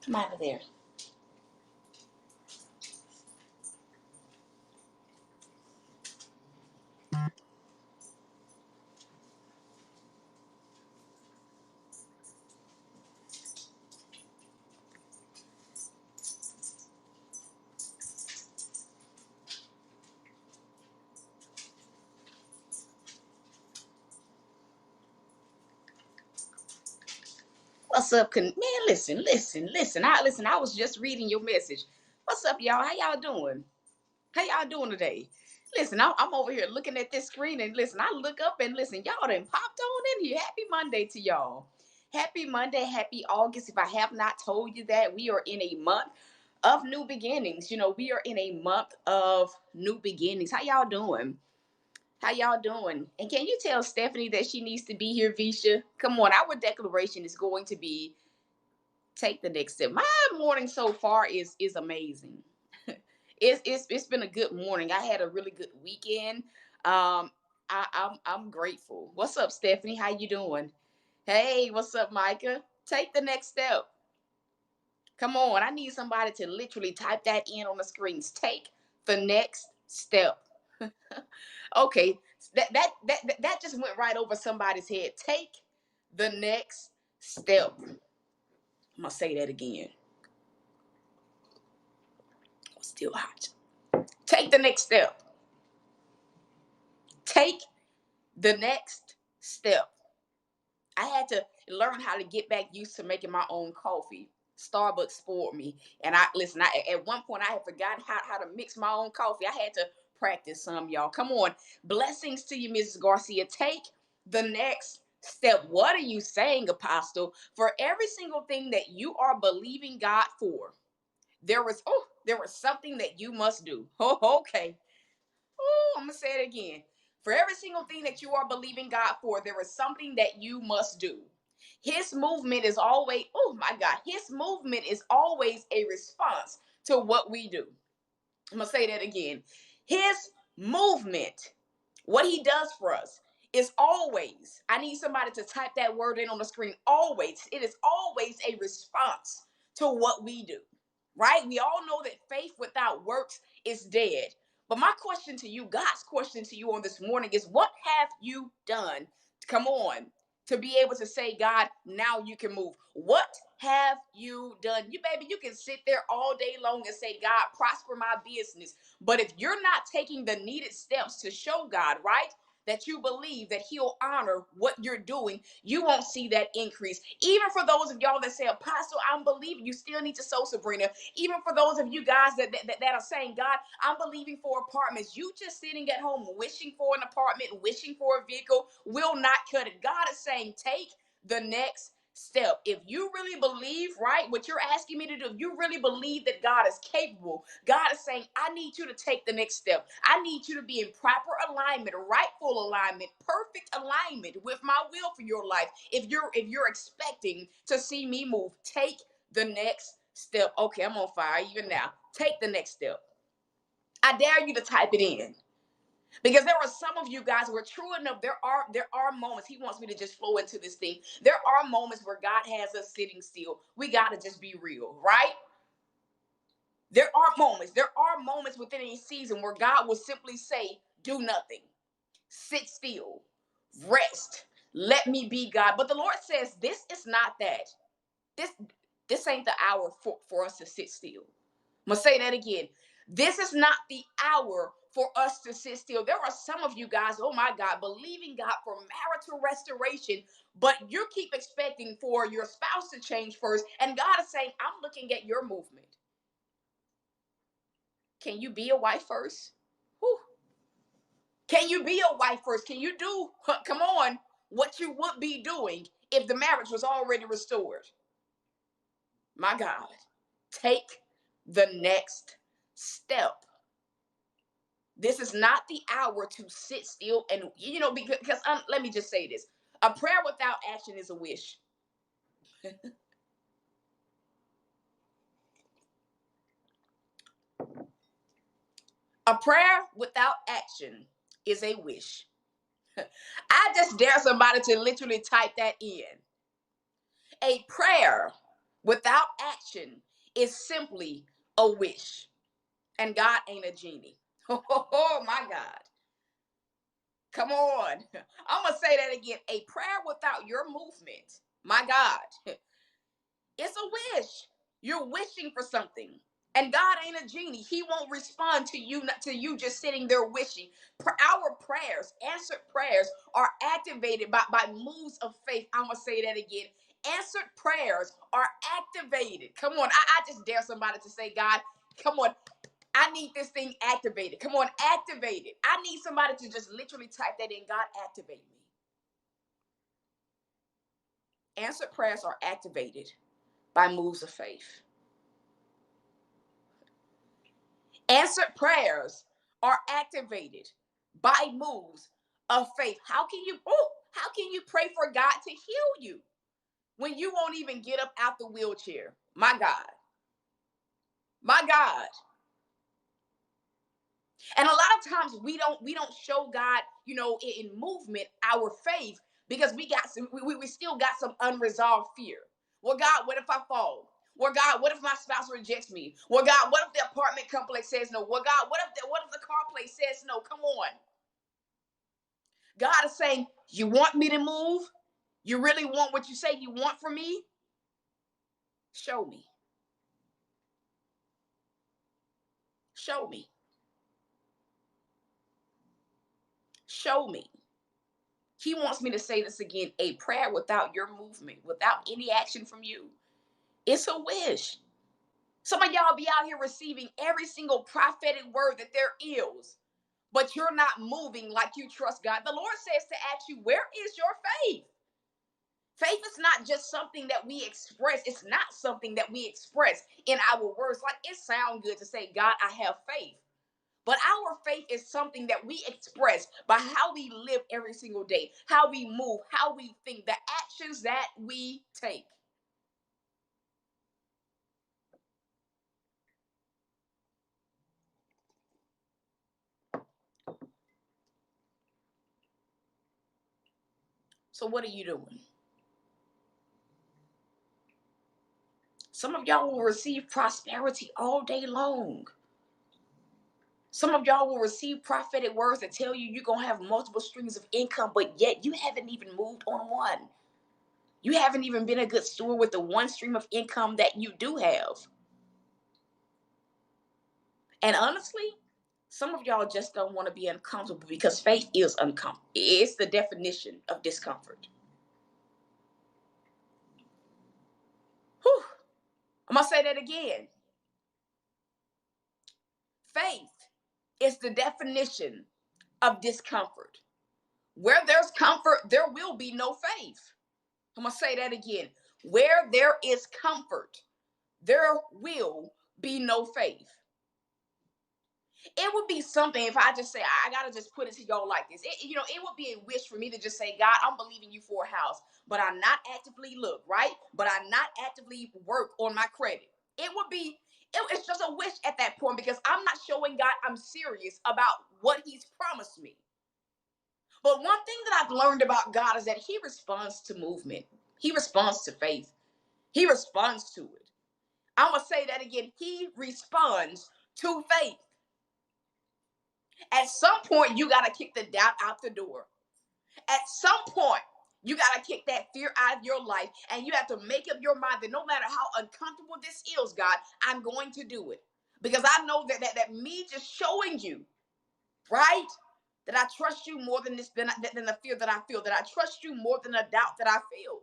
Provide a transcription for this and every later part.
Come out of there. What's up? Man, listen. I was just reading your message. What's up, y'all? How y'all doing? How y'all doing today? Listen, I'm over here looking at this screen and listen, I look up and listen, y'all done popped on in here. Happy Monday to y'all. Happy Monday, happy August. If I have not told you that, we are in a month of new beginnings. We are in a month of new beginnings. How y'all doing? How y'all doing? And can you tell Stephanie that she needs to be here, Visha? Come on, our declaration is going to be take the next step. My morning so far is amazing. It's been a good morning. I had a really good weekend. I'm grateful. What's up, Stephanie? How you doing? Hey, what's up, Micah? Take the next step. Come on, I need somebody to literally type that in on the screens. Take the next step. Okay, that just went right over somebody's head. Take the next step. I'm gonna say that again. Still hot. Take the next step. Take the next step. I had to learn how to get back used to making my own coffee. Starbucks spoiled me. And at one point I had forgotten how to mix my own coffee. I had to practice some, y'all. Come on. Blessings to you, Mrs. Garcia. Take the next step. What are you saying, Apostle? For every single thing that you are believing God for, there was something that you must do. Oh, okay. Oh, I'm gonna say it again. For every single thing that you are believing God for, there is something that you must do. His movement is always, oh my God, his movement is always a response to what we do. I'm gonna say that again. His movement, what he does for us, is always, I need somebody to type that word in on the screen. Always, it is always a response to what we do, right? We all know that faith without works is dead. But my question to you, God's question to you on this morning is, what have you done? Come on, to be able to say, God, now you can move. What have you done? You can sit there all day long and say, God, prosper my business. But if you're not taking the needed steps to show God, right, that you believe that he'll honor what you're doing, you won't see that increase. Even for those of y'all that say, Apostle, I'm believing, you still need to sow, Sabrina. Even for those of you guys that are saying, God, I'm believing for apartments, you just sitting at home wishing for an apartment, wishing for a vehicle will not cut it. God is saying, take the next step. If you really believe, right, what you're asking me to do, if you really believe that God is capable, God is saying, I need you to take the next step. I need you to be in proper alignment, rightful alignment, perfect alignment with my will for your life. If you're expecting to see me move, take the next step. Okay, I'm on fire even now. Take the next step. I dare you to type it in. Because there are some of you guys who are true enough. There are moments. He wants me to just flow into this thing. There are moments where God has us sitting still. We gotta just be real, right? There are moments within a season where God will simply say, "Do nothing, sit still, rest, let me be God." But the Lord says, "This is not that. This this ain't the hour for us to sit still." I'm gonna say that again. This is not the hour for us to sit still. There are some of you guys, oh my God, believing God for marital restoration, but you keep expecting for your spouse to change first. And God is saying, I'm looking at your movement. Can you be a wife first? Whew. Can you be a wife first? Can you do, come on, what you would be doing if the marriage was already restored? My God, take the next step. This is not the hour to sit still and, because let me just say this. A prayer without action is a wish. A prayer without action is a wish. I just dare somebody to literally type that in. A prayer without action is simply a wish. And God ain't a genie. Oh my God. Come on. I'm going to say that again. A prayer without your movement, my God, it's a wish. You're wishing for something. And God ain't a genie. He won't respond to you just sitting there wishing. Our prayers, answered prayers, are activated by moves of faith. I'm going to say that again. Answered prayers are activated. Come on. I just dare somebody to say, God, come on. I need this thing activated. Come on, activate it. I need somebody to just literally type that in. God, activate me. Answered prayers are activated by moves of faith. Answered prayers are activated by moves of faith. How can you pray for God to heal you when you won't even get up out the wheelchair? My God. My God. And a lot of times we don't show God, in movement our faith because we still got some unresolved fear. Well, God, what if I fall? Well, God, what if my spouse rejects me? Well, God, what if the apartment complex says no? Well, God, what if the car place says no? Come on. God is saying, you want me to move? You really want what you say you want from me? Show me. Show me. Show me. He wants me to say this again. A prayer without your movement, without any action from you, it's a wish. Some of y'all be out here receiving every single prophetic word that there is, but you're not moving like you trust God. The Lord says to ask you, where is your faith? Faith is not just something that we express. It's not something that we express in our words. Like, it sounds good to say, God, I have faith. But our faith is something that we express by how we live every single day, how we move, how we think, the actions that we take. So, what are you doing? Some of y'all will receive prosperity all day long. Some of y'all will receive prophetic words that tell you you're going to have multiple streams of income, but yet you haven't even moved on one. You haven't even been a good steward with the one stream of income that you do have. And honestly, some of y'all just don't want to be uncomfortable because faith is uncomfortable. It's the definition of discomfort. Whew. I'm going to say that again. Faith is the definition of discomfort. Where there's comfort, there will be no faith. I'm going to say that again. Where there is comfort, there will be no faith. It would be something if I just say, I gotta just put it to y'all like this. It would be a wish for me to just say, God, I'm believing you for a house, but I not actively look, right? But I not actively work on my credit. It's just a wish at that point because I'm not showing God I'm serious about what He's promised me. But one thing that I've learned about God is that He responds to movement. He responds to faith. He responds to it. I'm gonna say that again. He responds to faith. At some point, you got to kick the doubt out the door. At some point, you got to kick that fear out of your life. And you have to make up your mind that no matter how uncomfortable this is, God, I'm going to do it. Because I know that me just showing you, right? That I trust you more than than the fear that I feel. That I trust you more than the doubt that I feel.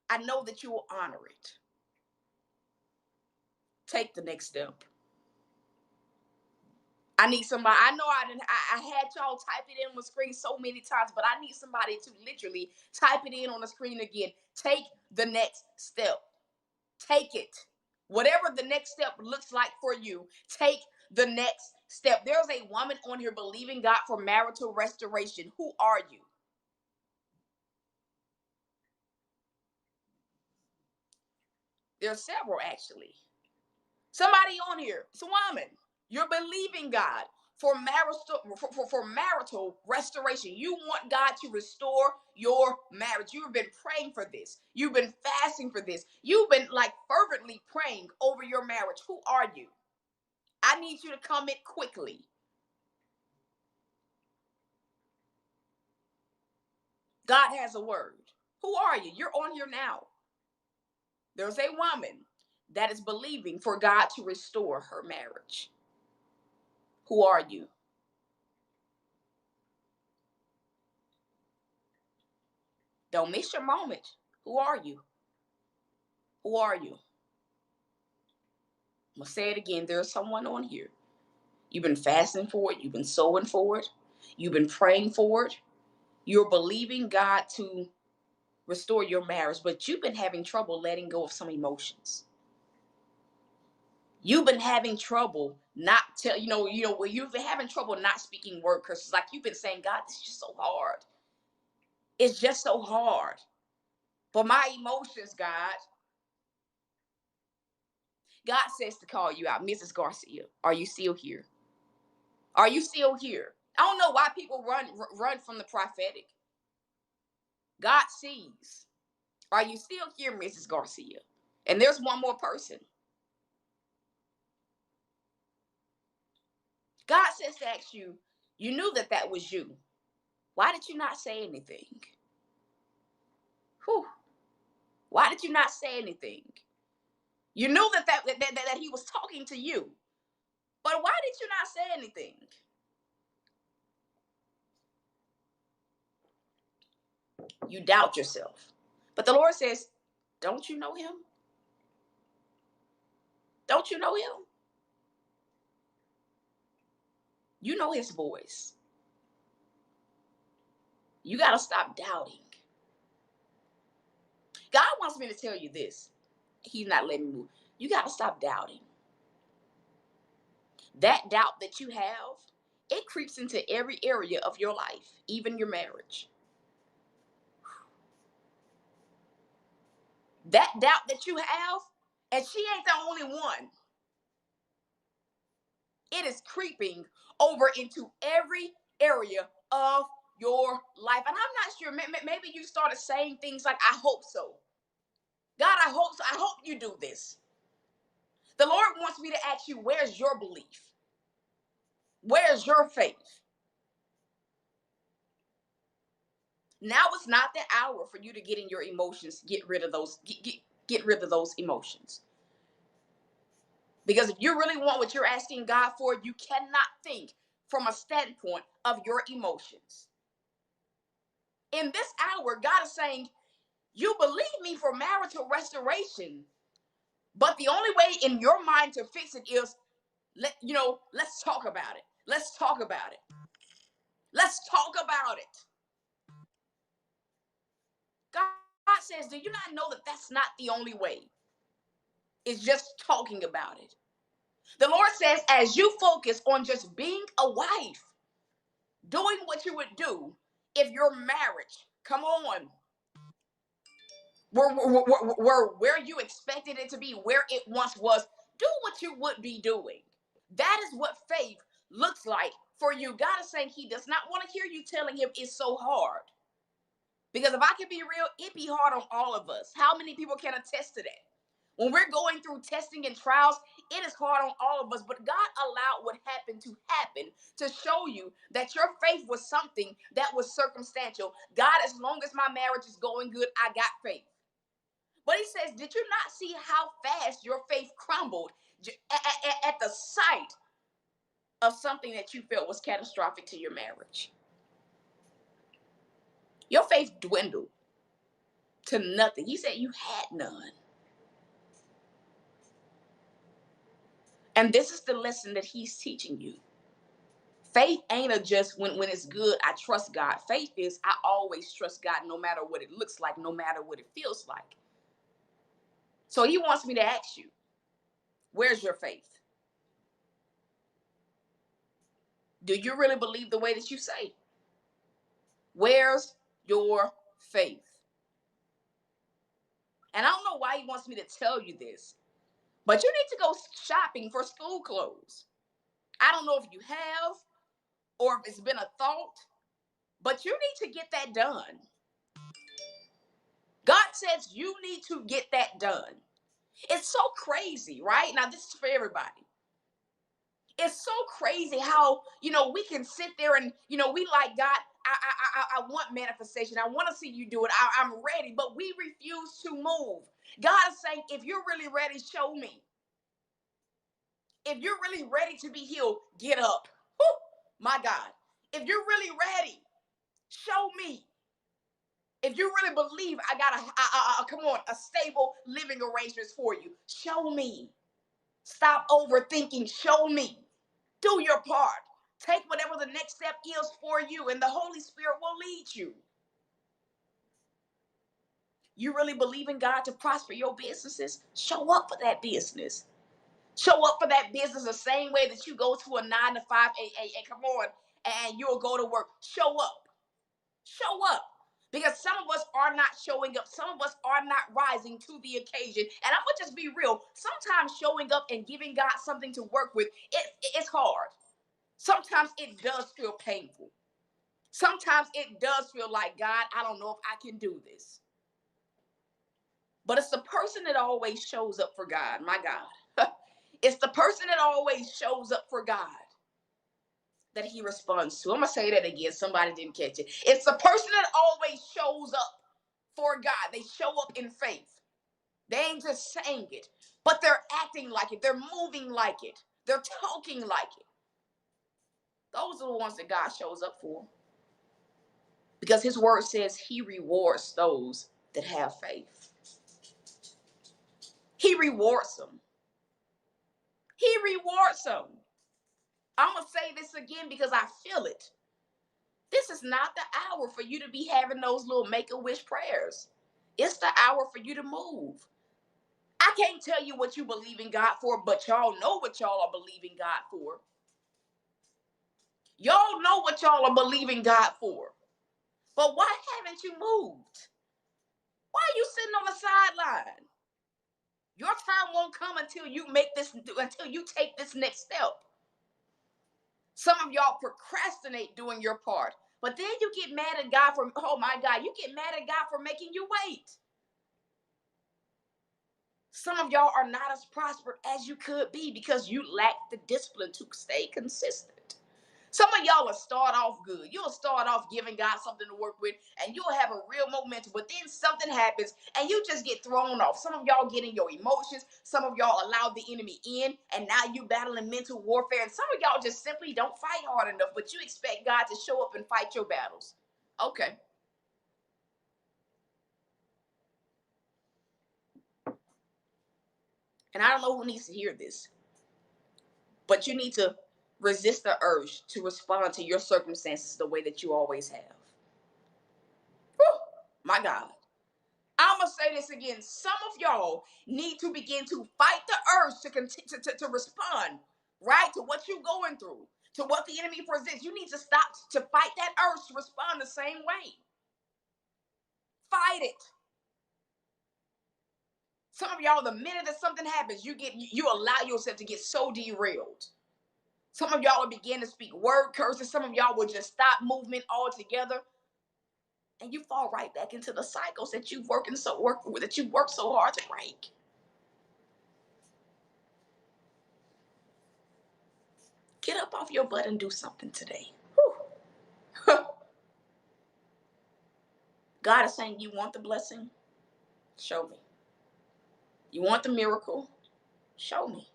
I know that you will honor it. Take the next step. I need somebody. I know I had y'all type it in on the screen so many times, but I need somebody to literally type it in on the screen again. Take the next step. Take it. Whatever the next step looks like for you, take the next step. There's a woman on here believing God for marital restoration. Who are you? There's several actually. Somebody on here. It's a woman. You're believing God for marital restoration. You want God to restore your marriage. You've been praying for this. You've been fasting for this. You've been like fervently praying over your marriage. Who are you? I need you to comment quickly. God has a word. Who are you? You're on here now. There's a woman that is believing for God to restore her marriage. Who are you? Don't miss your moment. Who are you? Who are you? I'm going to say it again. There's someone on here. You've been fasting for it. You've been sowing for it. You've been praying for it. You're believing God to restore your marriage, but you've been having trouble letting go of some emotions. You've been having trouble not tell, you've been having trouble not speaking word curses. Like you've been saying, God, this is just so hard. It's just so hard. But my emotions, God says to call you out. Mrs. Garcia, are you still here? Are you still here? I don't know why people run from the prophetic. God sees. Are you still here, Mrs. Garcia? And there's one more person. God says to ask you, you knew that was you. Why did you not say anything? Whew. Why did you not say anything? You knew that he was talking to you. But why did you not say anything? You doubt yourself. But the Lord says, don't you know him? Don't you know him? You know his voice. You got to stop doubting. God wants me to tell you this. He's not letting me move. You got to stop doubting. That doubt that you have, it creeps into every area of your life, even your marriage. That doubt that you have, and she ain't the only one, it is creeping over into every area of your life. And I'm not sure, maybe you started saying things like, I hope so. God, I hope so. I hope you do this. The Lord wants me to ask you, where's your belief? Where's your faith? Now it's not the hour for you to get in your emotions, get rid of those, get rid of those emotions. Because if you really want what you're asking God for, you cannot think from a standpoint of your emotions. In this hour, God is saying, you believe me for marital restoration, but the only way in your mind to fix it is, let's talk about it. Let's talk about it. Let's talk about it. God says, do you not know that that's not the only way? It's just talking about it. The Lord says, as you focus on just being a wife, doing what you would do if your marriage, come on, where you expected it to be, where it once was, do what you would be doing. That is what faith looks like for you. God is saying he does not want to hear you telling him it's so hard. Because if I can be real, it be hard on all of us. How many people can attest to that? When we're going through testing and trials, it is hard on all of us. But God allowed what happened to show you that your faith was something that was circumstantial. God, as long as my marriage is going good, I got faith. But he says, did you not see how fast your faith crumbled at the sight of something that you felt was catastrophic to your marriage? Your faith dwindled to nothing. He said you had none. And this is the lesson that he's teaching you. Faith ain't a just when it's good, I trust God. Faith is I always trust God no matter what it looks like, no matter what it feels like. So he wants me to ask you, where's your faith? Do you really believe the way that you say? Where's your faith? And I don't know why he wants me to tell you this, but you need to go shopping for school clothes. I don't know if you have, or if it's been a thought, but you need to get that done. God says you need to get that done. It's so crazy, right? Now, this is for everybody. It's so crazy how, we can sit there and, we like, God, I want manifestation. I want to see you do it. I'm ready, but we refuse to move. God is saying, if you're really ready, show me. If you're really ready to be healed, get up. Whew, my God. If you're really ready, show me. If you really believe I got come on, a stable living arrangements for you, show me. Stop overthinking. Show me. Do your part. Take whatever the next step is for you, and the Holy Spirit will lead you. You really believe in God to prosper your businesses? Show up for that business. Show up for that business the same way that you go to a 9 to 5, come on, and you'll go to work. Show up. Show up. Because some of us are not showing up. Some of us are not rising to the occasion. And I'm going to just be real. Sometimes showing up and giving God something to work with, it's hard. Sometimes it does feel painful. Sometimes it does feel like, God, I don't know if I can do this. But it's the person that always shows up for God, my God. It's the person that always shows up for God that he responds to. I'm going to say that again. Somebody didn't catch it. It's the person that always shows up for God. They show up in faith. They ain't just saying it, but they're acting like it. They're moving like it. They're talking like it. Those are the ones that God shows up for. Because his word says he rewards those that have faith. He rewards them. He rewards them. I'm going to say this again because I feel it. This is not the hour for you to be having those little make-a-wish prayers. It's the hour for you to move. I can't tell you what you believe in God for, but y'all know what y'all are believing God for. Y'all know what y'all are believing God for. But why haven't you moved? Why are you sitting on the sideline? Your time won't come until you take this next step. Some of y'all procrastinate doing your part. But then you get mad at God for, oh my God, you get mad at God for making you wait. Some of y'all are not as prospered as you could be because you lack the discipline to stay consistent. Some of y'all will start off good. You'll start off giving God something to work with, and you'll have a real momentum. But then something happens, and you just get thrown off. Some of y'all get in your emotions. Some of y'all allow the enemy in, and now you battling mental warfare. And some of y'all just simply don't fight hard enough, but you expect God to show up and fight your battles. Okay. And I don't know who needs to hear this, but you need to resist the urge to respond to your circumstances the way that you always have. Whew, my God. I'm going to say this again. Some of y'all need to begin to fight the urge to respond, right, to what you're going through, to what the enemy presents. You need to stop to fight that urge to respond the same way. Fight it. Some of y'all, the minute that something happens, you allow yourself to get so derailed. Some of y'all will begin to speak word curses. Some of y'all will just stop movement altogether. And you fall right back into the cycles that you've worked so hard to break. Get up off your butt and do something today. God is saying, you want the blessing? Show me. You want the miracle? Show me.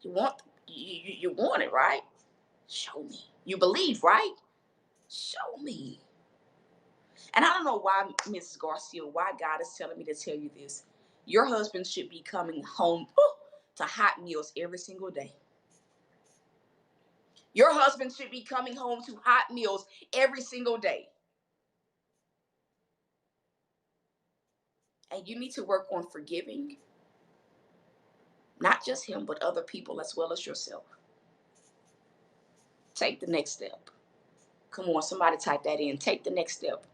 You want it, right? Show me. You believe, right? Show me. And I don't know why, Mrs. Garcia, why God is telling me to tell you this. Your husband should be coming home to hot meals every single day. Your husband should be coming home to hot meals every single day. And you need to work on forgiving, not just him, but other people as well as yourself. Take the next step. Come on, somebody type that in. Take the next step.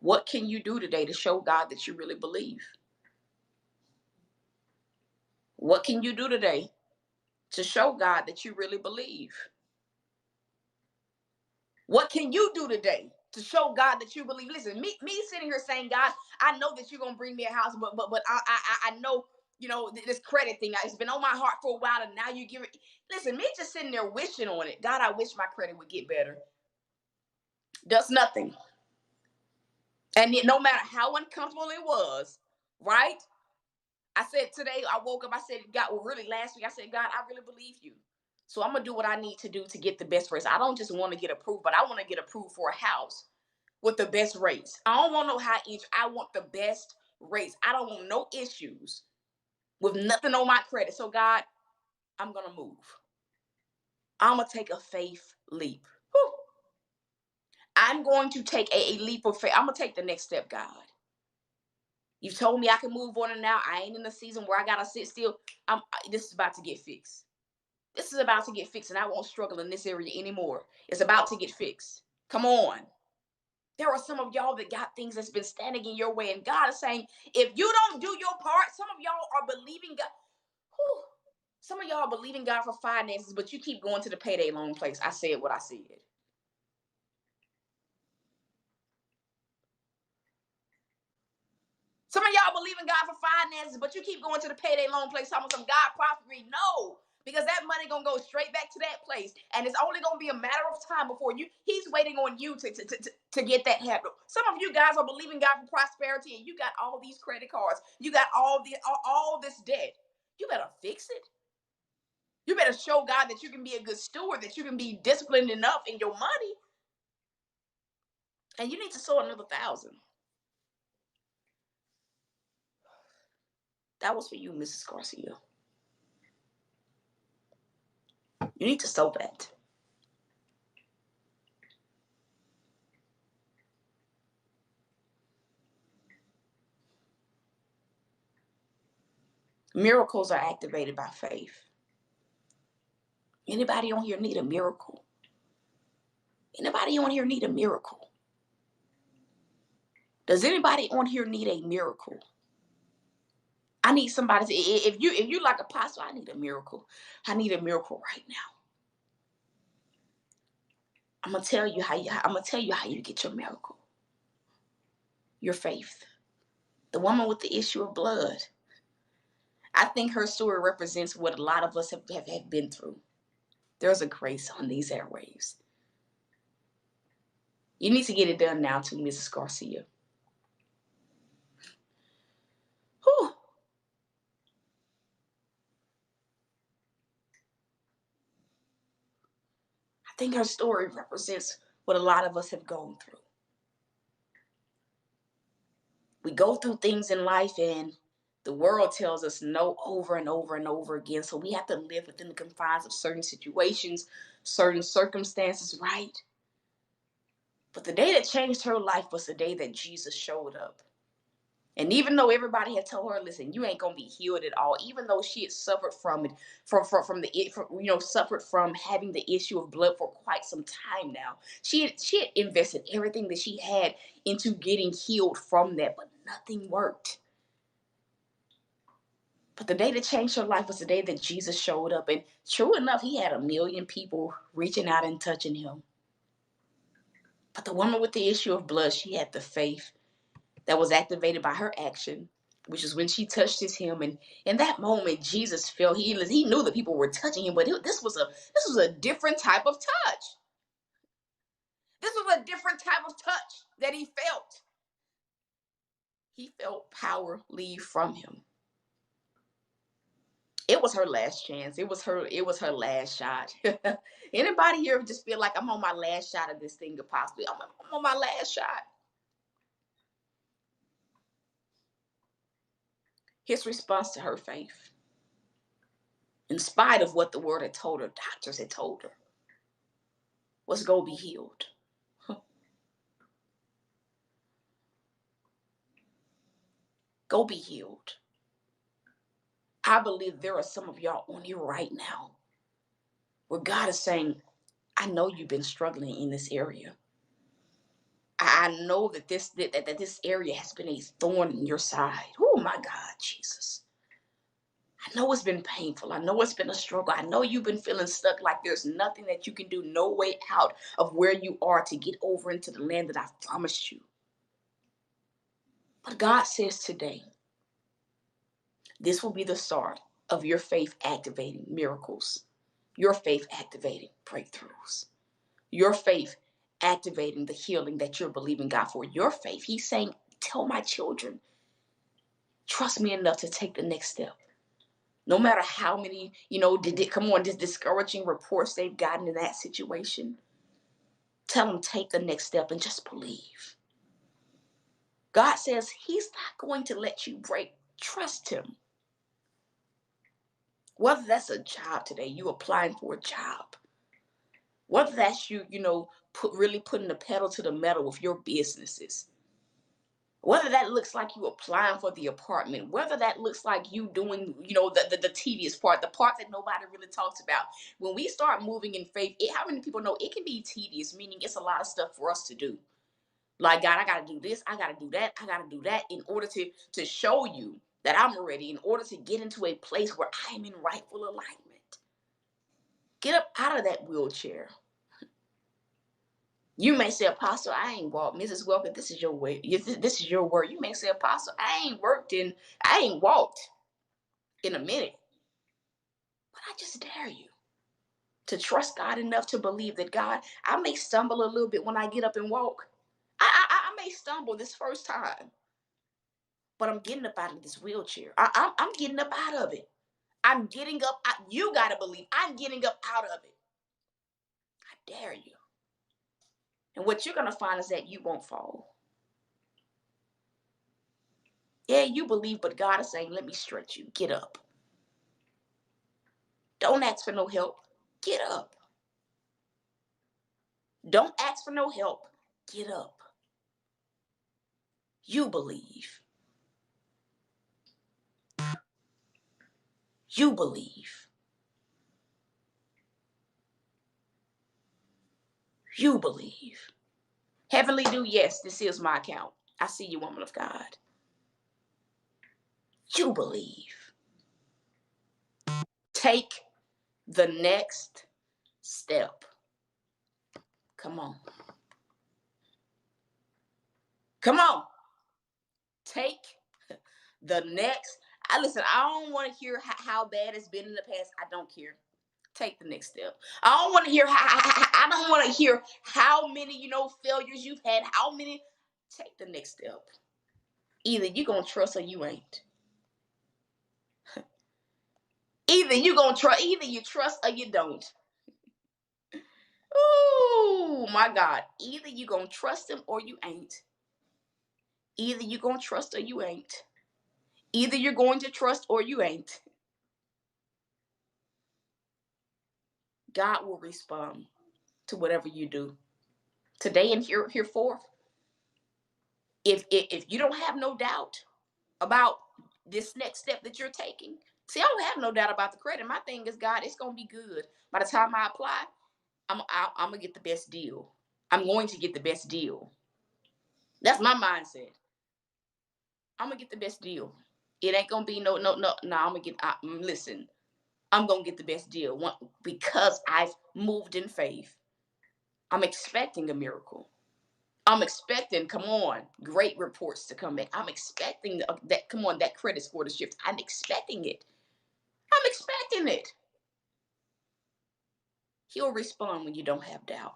What can you do today to show God that you really believe? What can you do today to show God that you really believe? What can you do today to show God that you believe? Listen, me sitting here saying, God, I know that you're gonna bring me a house, but I know, this credit thing. It's been on my heart for a while, and now you give it. Listen, me just sitting there wishing on it. God, I wish my credit would get better. Does nothing. And yet, no matter how uncomfortable it was, right? I said today, I woke up, I said, God, well, really last week, I said, God, I really believe you. So I'm gonna do what I need to do to get the best rates. I don't just want to get approved, but I want to get approved for a house with the best rates. I don't want no high inch. I want the best rates. I don't want no issues with nothing on my credit. So God, I'm gonna move. I'm gonna take a faith leap. Whew. I'm going to take a leap of faith. I'm gonna take the next step, God. You told me I can move on, and now I ain't in the season where I gotta sit still. This is about to get fixed. This is about to get fixed, and I won't struggle in this area anymore. It's about to get fixed. Come on. There are some of y'all that got things that's been standing in your way, and God is saying, if you don't do your part, some of y'all are believing God. Whew, some of y'all are believing God for finances, but you keep going to the payday loan place. I said what I said. Some of y'all believe in God for finances, but you keep going to the payday loan place, talking some God prosper me. No, because that money gonna go straight back to that place, and it's only gonna be a matter of time before He's waiting on you to get that happen. Some of you guys are believing God for prosperity, and you got all these credit cards, you got all this debt. You better fix it. You better show God that you can be a good steward, that you can be disciplined enough in your money, and you need to sow another 1,000. That was for you, Mrs. Garcia. You need to sow that. Miracles are activated by faith. Anybody on here need a miracle? Anybody on here need a miracle? Does anybody on here need a miracle? I need somebody to, if you like apostle, I need a miracle. I need a miracle right now. I'm gonna tell you how you get your miracle. Your faith. The woman with the issue of blood. I think her story represents what a lot of us have been through. There's a grace on these airwaves. You need to get it done now too, Mrs. Garcia. Whew. I think her story represents what a lot of us have gone through. We go through things in life, and the world tells us no over and over and over again. So we have to live within the confines of certain situations, certain circumstances, right? But the day that changed her life was the day that Jesus showed up. And even though everybody had told her, listen, you ain't gonna be healed at all, even though she had suffered from it, suffered from having the issue of blood for quite some time now. She had invested everything that she had into getting healed from that, but nothing worked. But the day that changed her life was the day that Jesus showed up. And true enough, he had 1,000,000 people reaching out and touching him. But the woman with the issue of blood, she had the faith that was activated by her action, which is when she touched his hem. And in that moment, Jesus felt he knew that people were touching him, but this was a different type of touch. This was a different type of touch that he felt. He felt power leave from him. It was her last chance. It was her last shot. Anybody here just feel like I'm on my last shot of this thing could possibly? I'm on my last shot. His response to her faith, in spite of what the word had told her, doctors had told her, was go be healed. Go be healed. I believe there are some of y'all on here right now where God is saying, I know you've been struggling in this area. I know that this area has been a thorn in your side. Oh my God, Jesus. I know it's been painful. I know it's been a struggle. I know you've been feeling stuck like there's nothing that you can do, no way out of where you are to get over into the land that I've promised you. But God says today, this will be the start of your faith activating miracles, your faith activating breakthroughs, your faith activating the healing that you're believing God for. Your faith, He's saying, tell my children, trust me enough to take the next step. No matter how many, come on, discouraging reports they've gotten in that situation, tell them take the next step and just believe. God says He's not going to let you break. Trust Him. Whether that's a job today, you applying for a job. Whether that's you, really putting the pedal to the metal with your businesses. Whether that looks like you applying for the apartment, whether that looks like you doing, the tedious part, the part that nobody really talks about. When we start moving in faith, how many people know it can be tedious, meaning it's a lot of stuff for us to do. Like, God, I got to do this, I got to do that, I got to do that in order to show you that I'm ready, in order to get into a place where I am in rightful alignment. Get up out of that wheelchair. You may say, Apostle, I ain't walked. Mrs. Welker, this is your way. This is your word. You may say, Apostle, I ain't walked in a minute. But I just dare you to trust God enough to believe that God, I may stumble a little bit when I get up and walk. I may stumble this first time, but I'm getting up out of this wheelchair. I'm getting up out of it. I'm getting up. You got to believe I'm getting up out of it. I dare you. And what you're going to find is that you won't fall. Yeah, you believe, but God is saying, let me stretch you. Get up. Don't ask for no help. Get up. Don't ask for no help. Get up. You believe. You believe. You believe. Heavenly do, yes, this is my account. I see you, woman of God. You believe. Take the next step. Come on. Come on. Take the next. Listen, I don't want to hear how bad it's been in the past. I don't care. Take the next step. I don't want to hear I don't want to hear how many, failures you've had, how many. Take the next step. Either you're going to trust or you ain't. Either you trust or you don't. Oh my God. Either you're going to trust him or you ain't. Either you're going to trust or you ain't. Either you're going to trust or you ain't. God will respond to whatever you do. Today and hereforth. If you don't have no doubt about this next step that you're taking, see, I don't have no doubt about the credit. My thing is, God, it's going to be good. By the time I apply, I'm going to get the best deal. I'm going to get the best deal. That's my mindset. I'm going to get the best deal. It ain't going to be no. I'm going to listen, I'm going to get the best deal because I've moved in faith. I'm expecting a miracle. I'm expecting, come on, great reports to come back. I'm expecting that credit score to shift. I'm expecting it. I'm expecting it. He'll respond when you don't have doubt.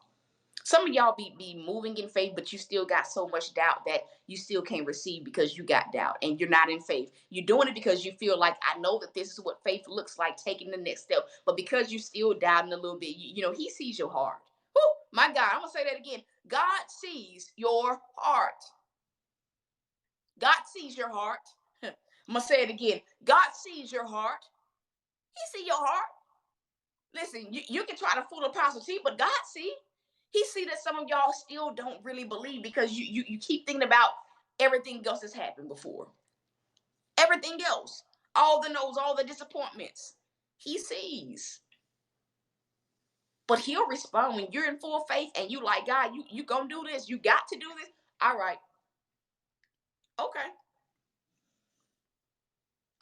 Some of y'all be moving in faith, but you still got so much doubt that you still can't receive because you got doubt and you're not in faith. You're doing it because you feel like, I know that this is what faith looks like, taking the next step. But because you still doubting a little bit, he sees your heart. Woo, my God, I'm going to say that again. God sees your heart. God sees your heart. I'm going to say it again. God sees your heart. He sees your heart. Listen, you can try to fool Apostle T, but God see. He see that some of y'all still don't really believe because you keep thinking about everything else that's happened before. Everything else. All the no's, all the disappointments. He sees. But he'll respond when you're in full faith and you like, God, you gonna do this. You got to do this. All right. Okay.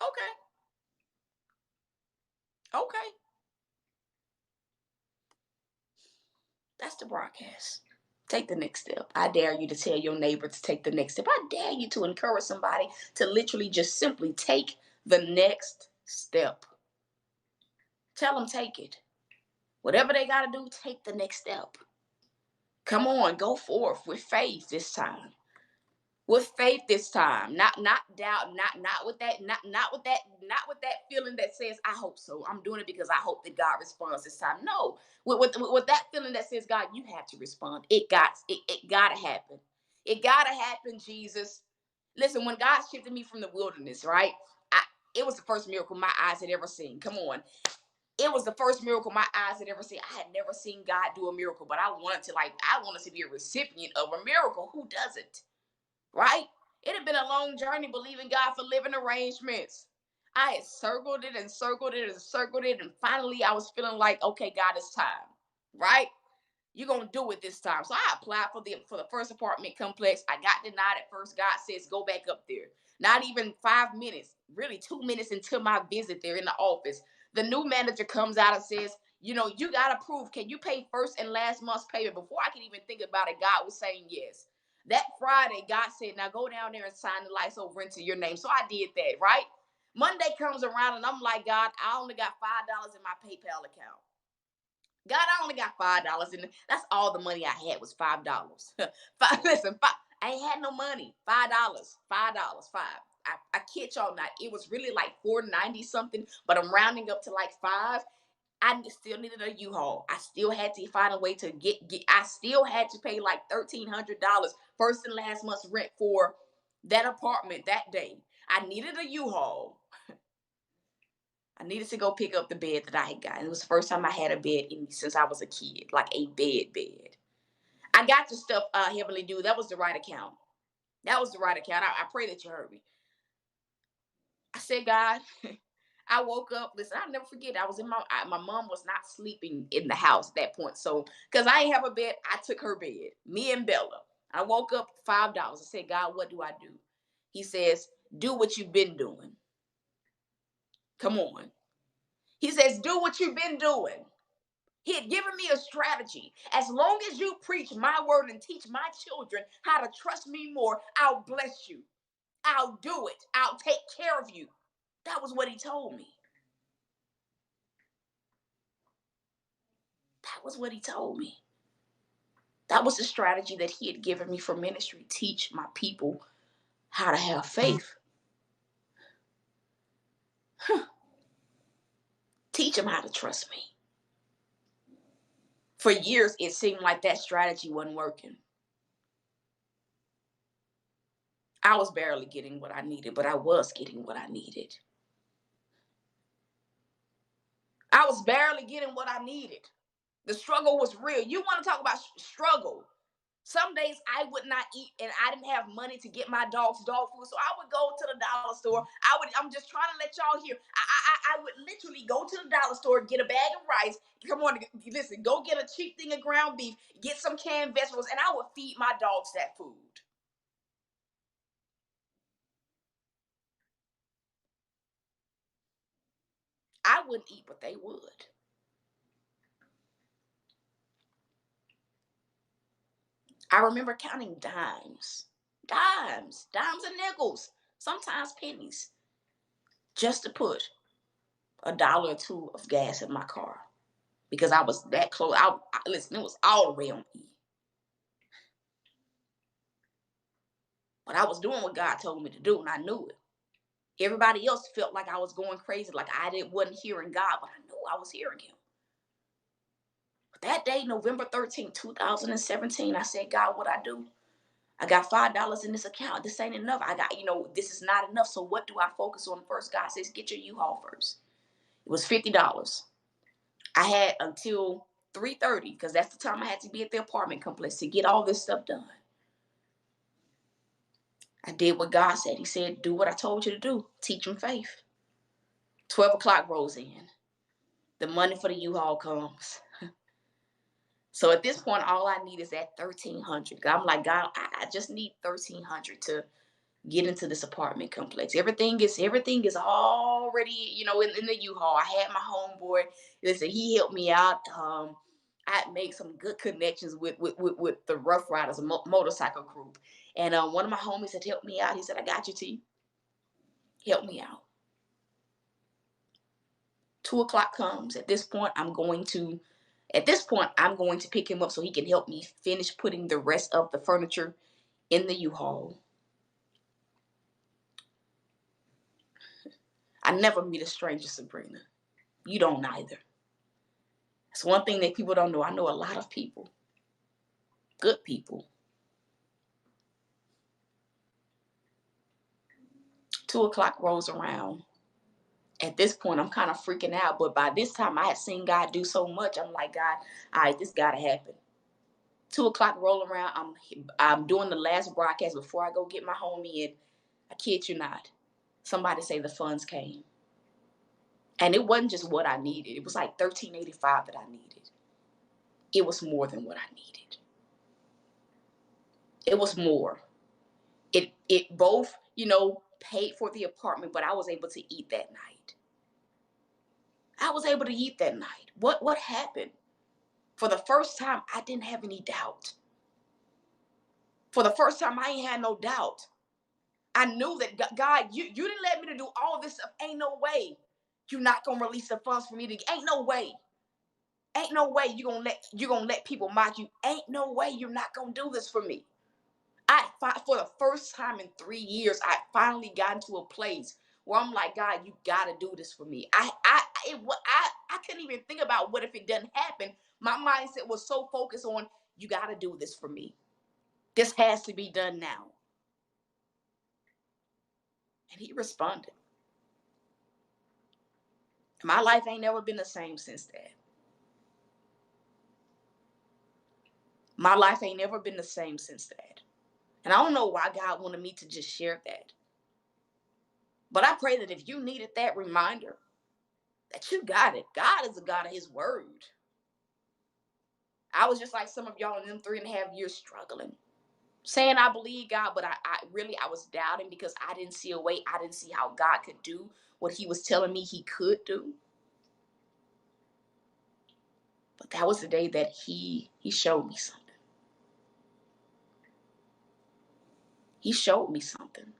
Okay. Okay. That's the broadcast. Take the next step. I dare you to tell your neighbor to take the next step. I dare you to encourage somebody to literally just simply take the next step. Tell them take it. Whatever they got to do, take the next step. Come on, go forth with faith this time. With faith this time, not doubt, not with that, not with that feeling that says I hope so. I'm doing it because I hope that God responds this time. No, with that feeling that says God, you have to respond. It gotta happen. It gotta happen, Jesus. Listen, when God shifted me from the wilderness, right? I, it was the first miracle my eyes had ever seen. Come on, it was the first miracle my eyes had ever seen. I had never seen God do a miracle, but I wanted to be a recipient of a miracle. Who doesn't? Right? It had been a long journey believing God for living arrangements. I had circled it and circled it and circled it, and finally I was feeling like, okay, God, it's time. Right? You're gonna do it this time. So I applied for the first apartment complex. I got denied at first. God says, go back up there. Not even 5 minutes, really 2 minutes into my visit there in the office. The new manager comes out and says, you gotta prove. Can you pay first and last month's payment? Before I can even think about it, God was saying yes. That Friday, God said, now go down there and sign the lights over into your name. So I did that, right? Monday comes around and I'm like, God, I only got $5 in my PayPal account. God, I only got $5 in it. That's all the money I had was $5. Listen, I ain't had no money. $5, $5. I kid y'all not. It was really like 4.90 something, but I'm rounding up to like five. I still needed a U-Haul. I still had to find a way to get. I still had to pay like $1,300 first and last month's rent for that apartment that day. I needed a U-Haul. I needed to go pick up the bed that I had gotten. It was the first time I had a bed in me since I was a kid, like a bed. I got the stuff, Heavenly Dude. That was the right account. That was the right account. I pray that you heard me. I said, God, I woke up. Listen, I'll never forget. I was in my mom was not sleeping in the house at that point. So, because I didn't have a bed, I took her bed. Me and Bella. I woke up $5. I said, God, what do I do? He says, do what you've been doing. Come on. He says, do what you've been doing. He had given me a strategy. As long as you preach my word and teach my children how to trust me more, I'll bless you. I'll do it. I'll take care of you. That was what he told me. That was what he told me. That was the strategy that he had given me for ministry. Teach my people how to have faith. Huh. Teach them how to trust me. For years, it seemed like that strategy wasn't working. I was barely getting what I needed, but I was getting what I needed. I was barely getting what I needed. The struggle was real. You want to talk about struggle? Some days I would not eat and I didn't have money to get my dogs dog food. So I would go to the dollar store. I'm just trying to let y'all hear. I would literally go to the dollar store, get a bag of rice. Come on, listen, go get a cheap thing of ground beef, get some canned vegetables, and I would feed my dogs that food. I wouldn't eat, but they would. I remember counting dimes and nickels, sometimes pennies, just to put $1 or two of gas in my car because I was that close. Listen, it was all the way on E. But I was doing what God told me to do, and I knew it. Everybody else felt like I was going crazy, like wasn't hearing God, but I knew I was hearing Him. But that day, November 13th, 2017, I said, God, what I do? I got $5 in this account. This ain't enough. This is not enough. So what do I focus on first? God says, get your U-Haul first. It was $50. I had until 3:30 because that's the time I had to be at the apartment complex to get all this stuff done. I did what God said. He said, do what I told you to do. Teach them faith. 12 o'clock rolls in. The money for the U-Haul comes. So at this point, all I need is that 1,300. I'm like, God, I just need 1,300 to get into this apartment complex. Everything is already, in the U-Haul. I had my homeboy. Listen, he helped me out. I made some good connections with the Rough Riders, motorcycle group. And one of my homies had helped me out. He said, "I got you, T. Help me out." 2 o'clock comes. At this point, I'm going to pick him up so he can help me finish putting the rest of the furniture in the U-Haul. I never meet a stranger, Sabrina. You don't either. It's one thing that people don't know. I know a lot of people, good people. 2 o'clock rolls around. At this point, I'm kind of freaking out. But by this time, I had seen God do so much. I'm like, God, all right, this gotta happen. 2 o'clock roll around. I'm doing the last broadcast before I go get my homie in. I kid you not. Somebody say the funds came. And it wasn't just what I needed. It was like $13.85 that I needed. It was more than what I needed. It was more. It both, paid for the apartment, but I was able to eat that night. I was able to eat that night. What happened? For the first time, I didn't have any doubt. For the first time, I ain't had no doubt. I knew that God, you didn't let me to do all this stuff. Ain't no way you're not gonna release the funds for me to. Ain't no way. Ain't no way you gonna let people mock you. Ain't no way you're not gonna do this for me. For the first time in 3 years, I finally got into a place where I'm like, God, you gotta do this for me. I couldn't even think about what if it doesn't happen. My mindset was so focused on you gotta do this for me. This has to be done now. And he responded. My life ain't never been the same since that. My life ain't never been the same since that. And I don't know why God wanted me to just share that. But I pray that if you needed that reminder, that you got it. God is a God of his word. I was just like some of y'all in them 3.5 years struggling. Saying I believe God, but I was doubting because I didn't see a way. I didn't see how God could do what he was telling me he could do. But that was the day that he showed me something. He showed me something.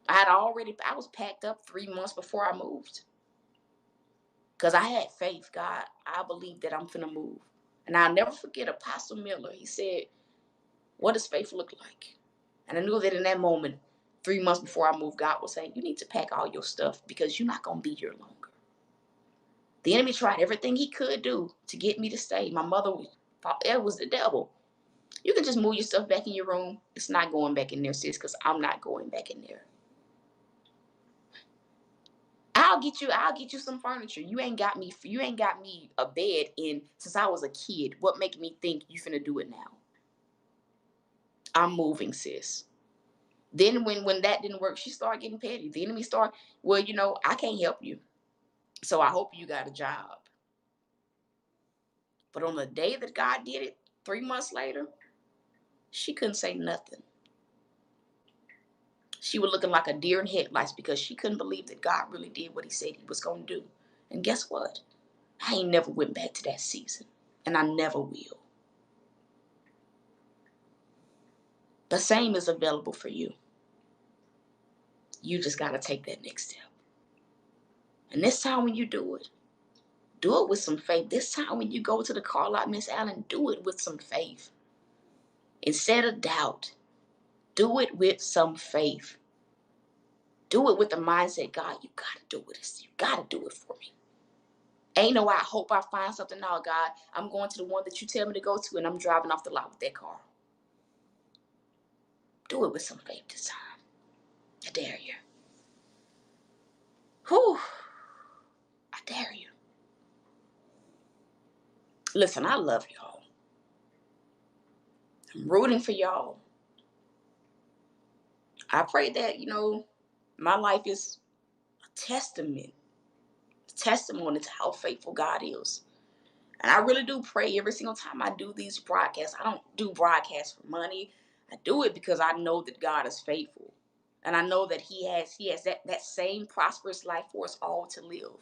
I was packed up 3 months before I moved. Because I had faith, God, I believe that I'm finna move. And I'll never forget Apostle Miller. He said, what does faith look like? And I knew that in that moment, 3 months before I moved, God was saying, you need to pack all your stuff because you're not going to be here longer. The enemy tried everything he could do to get me to stay. My mother thought it was the devil. You can just move your stuff back in your room. It's not going back in there, sis, because I'm not going back in there. I'll get you some furniture. You ain't got me a bed in since I was a kid. What make me think you finna do it now? I'm moving, sis. Then when that didn't work, she started getting petty. The enemy started, well, I can't help you. So I hope you got a job. But on the day that God did it, 3 months later, she couldn't say nothing. She was looking like a deer in headlights because she couldn't believe that God really did what he said he was going to do. And guess what? I ain't never went back to that season. And I never will. The same is available for you. You just got to take that next step. And this time when you do it with some faith. This time when you go to the car lot, Miss Allen, do it with some faith. Instead of doubt, do it with some faith. Do it with the mindset, God, you got to do it. You got to do it for me. Ain't no, I hope I find something. No, God, I'm going to the one that you tell me to go to, and I'm driving off the lot with that car. Do it with some faith this time. I dare you. Whew. I dare you. Listen, I love y'all. I'm rooting for y'all. I pray that, my life is a testimony to how faithful God is. And I really do pray every single time I do these broadcasts. I don't do broadcasts for money. I do it because I know that God is faithful. And I know that he has that same prosperous life for us all to live.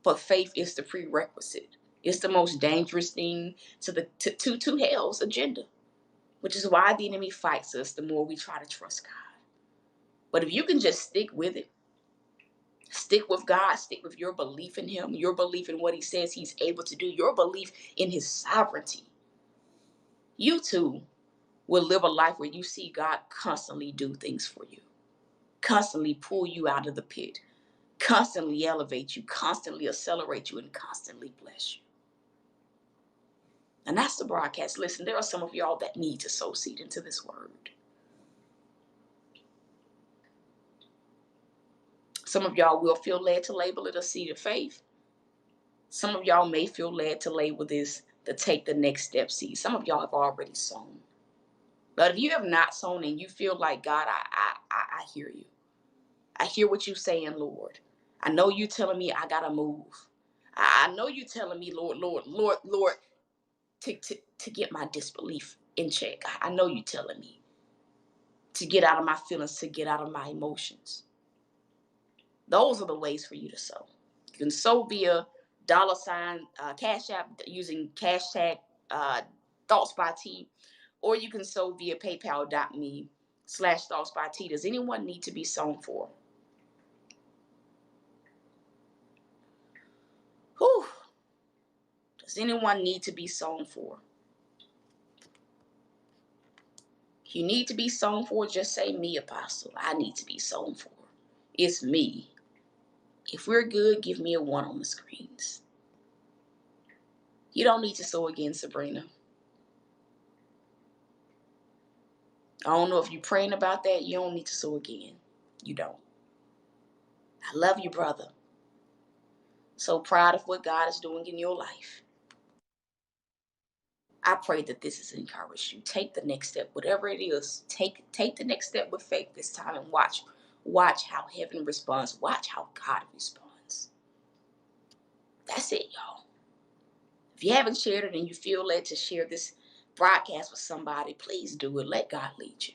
But faith is the prerequisite. It's the most dangerous thing to hell's agenda, which is why the enemy fights us the more we try to trust God. But if you can just stick with it, stick with God, stick with your belief in him, your belief in what he says he's able to do, your belief in his sovereignty, you too will live a life where you see God constantly do things for you, constantly pull you out of the pit, constantly elevate you, constantly accelerate you, and constantly bless you. And that's the broadcast. Listen, there are some of y'all that need to sow seed into this word. Some of y'all will feel led to label it a seed of faith. Some of y'all may feel led to label this the take the next step seed. Some of y'all have already sown. But if you have not sown and you feel like, God, I hear you. I hear what you're saying, Lord. I know you telling me I gotta move. I know you telling me, Lord, to get my disbelief in check. I know you telling me to get out of my feelings, to get out of my emotions. Those are the ways for you to sow. You can sow via $ Cash App using hashtag Thoughts by T, or you can sow via PayPal.me/Thoughts by T. Does anyone need to be sown for? Whew. Does anyone need to be sown for? If you need to be sown for, just say me, Apostle. I need to be sown for. It's me. If we're good, give me a 1 on the screens. You don't need to sow again, Sabrina. I don't know if you're praying about that. You don't need to sow again. You don't. I love you, brother. So proud of what God is doing in your life. I pray that this has encouraged you. Take the next step, whatever it is. Take the next step with faith this time and watch how heaven responds. Watch how God responds. That's it, y'all. If you haven't shared it and you feel led to share this broadcast with somebody, please do it. Let God lead you.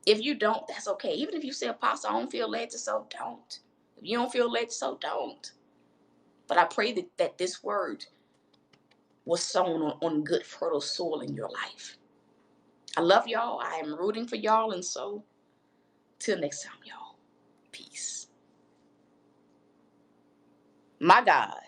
If you don't, that's okay. Even if you say, Apostle, I don't feel led to sow, don't. If you don't feel led to sow, don't. But I pray that this word was sown on good, fertile soil in your life. I love y'all. I am rooting for y'all. And so, till next time, y'all. Peace. My God.